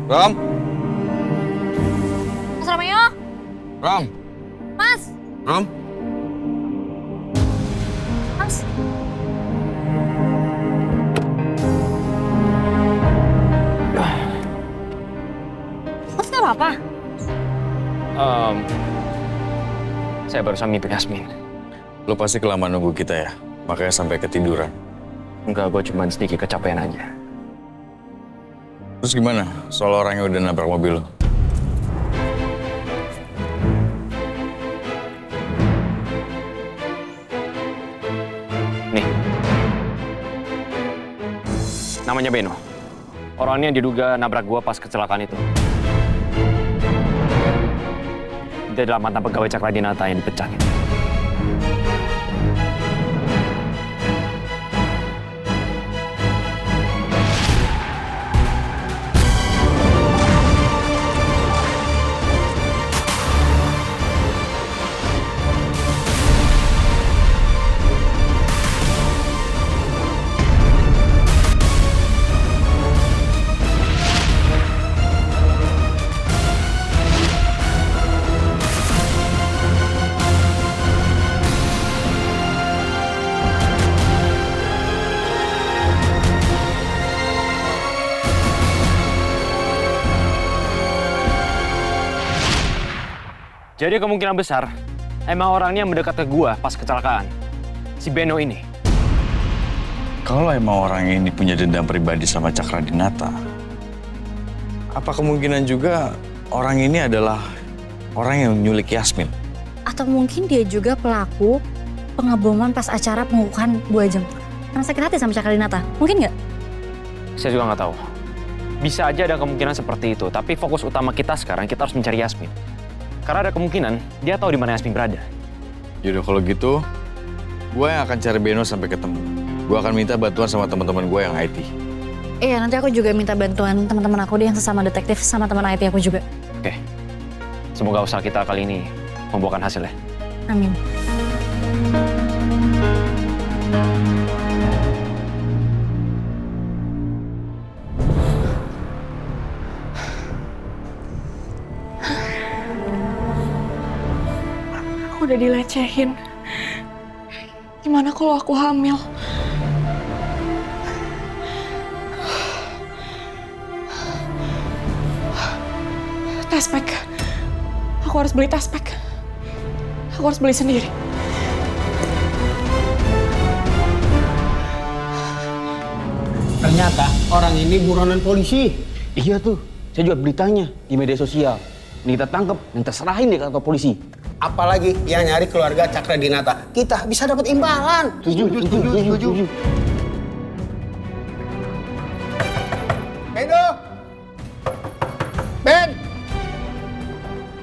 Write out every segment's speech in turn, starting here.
Ram? Mas Romeo? Ram? Mas? Ram? Mas? Mas gak apa-apa? Saya barusan mimpi Yasmin. Lo pasti kelamaan nunggu kita ya? Makanya sampai ketiduran. Enggak, gue cuma sedikit kecapean aja. Terus gimana soal orang yang udah nabrak mobil lo? Nih. Namanya Beno. Orangnya diduga nabrak gua pas kecelakaan itu. Dia adalah mantan pegawai Cakradinata yang dipecat. Jadi kemungkinan besar, emang orangnya yang mendekat ke gua pas kecelakaan. Si Beno ini. Kalau emang orang ini punya dendam pribadi sama Cakradinata, apa kemungkinan juga orang ini adalah orang yang nyulik Yasmin? Atau mungkin dia juga pelaku pengeboman pas acara pengukuhan Bu Ajeng. Karena sakit hati sama Cakradinata. Mungkin nggak? Saya juga nggak tahu. Bisa aja ada kemungkinan seperti itu, tapi fokus utama kita sekarang, kita harus mencari Yasmin. Karena ada kemungkinan dia tahu di mana Yasmin berada. Yaudah kalau gitu, gue yang akan cari Beno sampai ketemu. Gue akan minta bantuan sama teman-teman gue yang IT. Iya, nanti aku juga minta bantuan teman-teman aku deh yang sesama detektif sama teman IT aku juga. Oke. Semoga usaha kita kali ini membuahkan hasil ya. Amin. Aku udah dilecehin. Gimana kalau aku hamil? Tas pack. Aku harus beli tas pack. Aku harus beli sendiri. Ternyata orang ini buronan polisi. Iya tuh, saya juga beritanya di media sosial. Ini kita tangkap dan terserahin deh ke kantor polisi. Apalagi yang nyari keluarga Cakradinata. Kita bisa dapat imbalan. Setuju. Beno! Ben!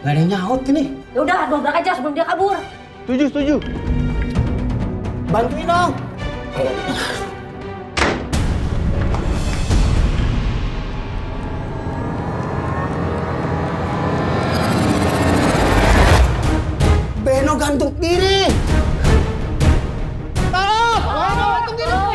Gak ada yang nyaut ini. Ya udah, dobrak aja sebelum dia kabur. Setuju. Bantuin dong. Beno gantung diri. Tolong! Beno gantung diri.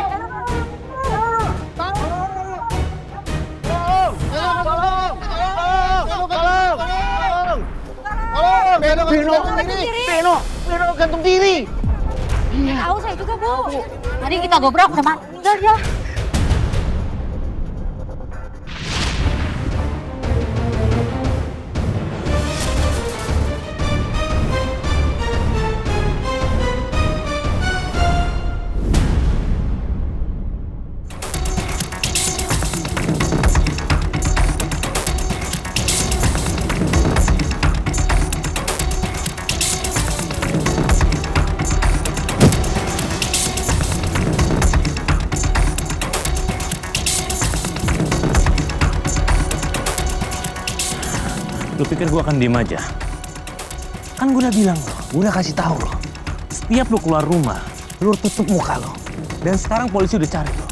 Beno gantung diri. Tahu saya juga, Bu. Tadi kita gobrak udah meninggal dia. Lu pikir gue akan diem aja? Kan gue udah bilang lo, gue udah kasih tahu lo. Setiap lo keluar rumah, lo tutup muka lo. Dan sekarang polisi udah cari lo.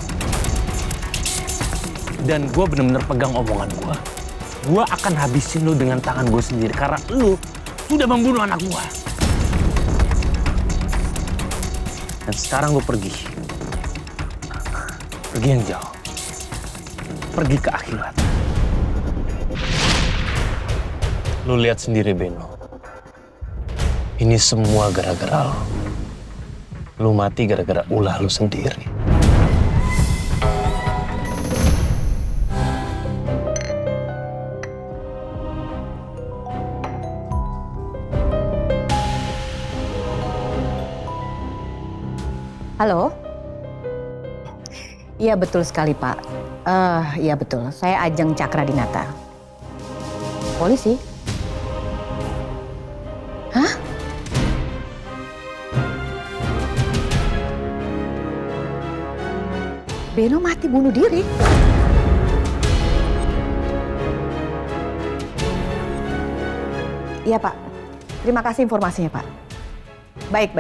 Dan gue bener-bener pegang omongan gue. Gue akan habisin lo dengan tangan gue sendiri karena lo sudah membunuh anak gue. Dan sekarang lo pergi. Pergi yang jauh. Pergi ke akhirat. Lu lihat sendiri, Beno. Ini semua gara-gara lu. Lu mati gara-gara ulah lu sendiri. Halo? Iya betul sekali Pak. Iya betul, saya Ajeng Cakradinata. Polisi? Hah? Beno mati bunuh diri? Iya Pak, terima kasih informasinya Pak. Baik.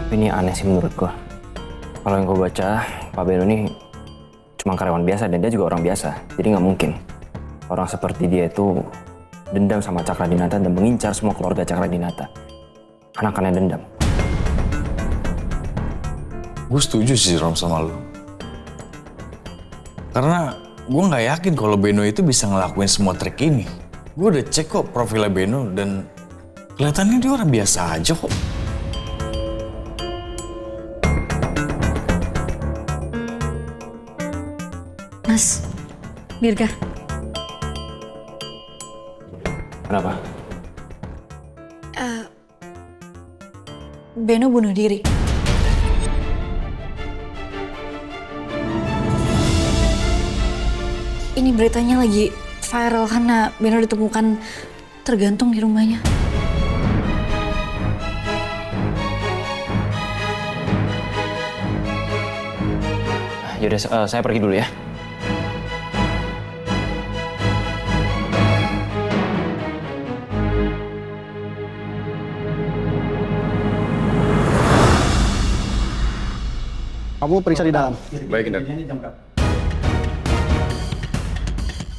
Ini aneh sih menurut gua. Kalau yang gua baca, Pak Beno ini cuma karyawan biasa dan dia juga orang biasa. Jadi nggak mungkin orang seperti dia itu dendam sama Cakradinata dan mengincar semua keluarga Cakradinata. Anak-anaknya dendam. Gue setuju sih Rom sama lu. Karena gue nggak yakin kalau Beno itu bisa ngelakuin semua trik ini. Gue udah cek kok profilnya Beno dan kelihatannya dia orang biasa aja kok. Mas, Mirga, Kenapa? Beno bunuh diri. Ini beritanya lagi viral karena Beno ditemukan tergantung di rumahnya. Yaudah, saya pergi dulu ya. Kamu periksa di dalam. Baik, Indra.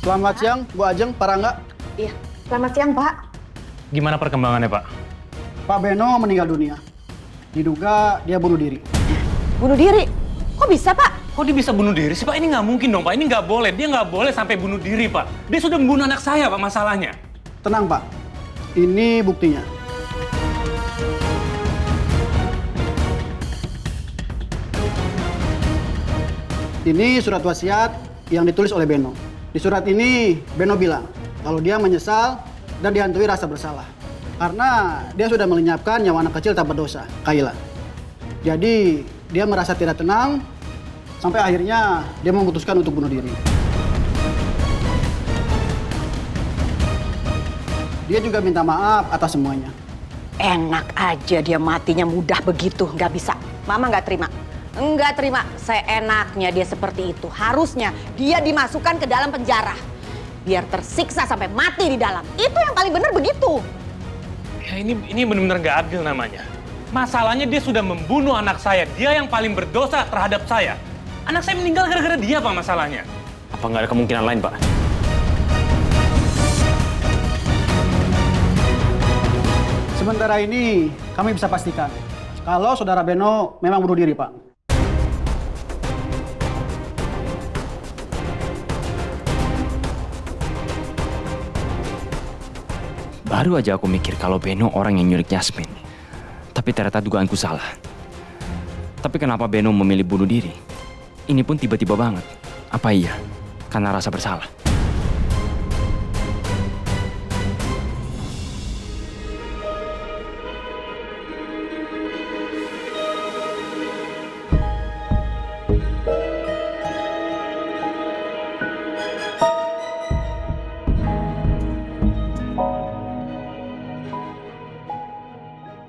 Selamat siang, Bu Ajeng, Pak Rangga. Iya, selamat siang Pak. Gimana perkembangannya, Pak? Pak Beno meninggal dunia. Diduga dia bunuh diri. Bunuh diri? Kok bisa Pak? Kok dia bisa bunuh diri sih, Pak? Ini nggak mungkin dong, Pak. Ini nggak boleh. Dia nggak boleh sampai bunuh diri, Pak. Dia sudah membunuh anak saya, Pak, masalahnya. Tenang Pak, ini buktinya. Ini surat wasiat yang ditulis oleh Beno. Di surat ini, Beno bilang kalau dia menyesal dan dihantui rasa bersalah. Karena dia sudah melenyapkan nyawa anak kecil tak berdosa, Kayla. Jadi, dia merasa tidak tenang, sampai akhirnya dia memutuskan untuk bunuh diri. Dia juga minta maaf atas semuanya. Enak aja dia matinya mudah begitu, nggak bisa. Mama nggak terima. Nggak terima, seenaknya dia seperti itu. Harusnya dia dimasukkan ke dalam penjara. Biar tersiksa sampai mati di dalam. Itu yang paling benar begitu. Ya, ini benar-benar nggak adil namanya. Masalahnya dia sudah membunuh anak saya. Dia yang paling berdosa terhadap saya. Anak saya meninggal gara-gara dia, Pak, masalahnya. Apa nggak ada kemungkinan lain, Pak? Sementara ini, kami bisa pastikan kalau saudara Beno memang bunuh diri, Pak. Baru aja aku mikir kalau Beno orang yang nyulik Yasmin. Tapi ternyata dugaanku salah. Tapi kenapa Beno memilih bunuh diri? Ini pun tiba-tiba banget. Apa iya? Karena rasa bersalah.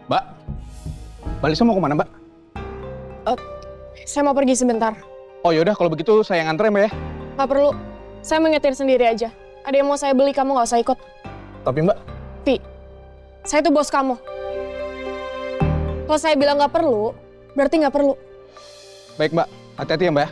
Mbak, balik semua mau kemana, Mbak? Saya mau pergi sebentar. Oh yaudah, kalau begitu saya yang nganter, Mbak ya. Nggak perlu. Saya mau nyetir sendiri aja. Ada yang mau saya beli, kamu nggak usah ikut. Tapi Mbak, Vi, saya tuh bos kamu. Kalau saya bilang nggak perlu, berarti nggak perlu. baik Mbak, hati-hati ya Mbak ya.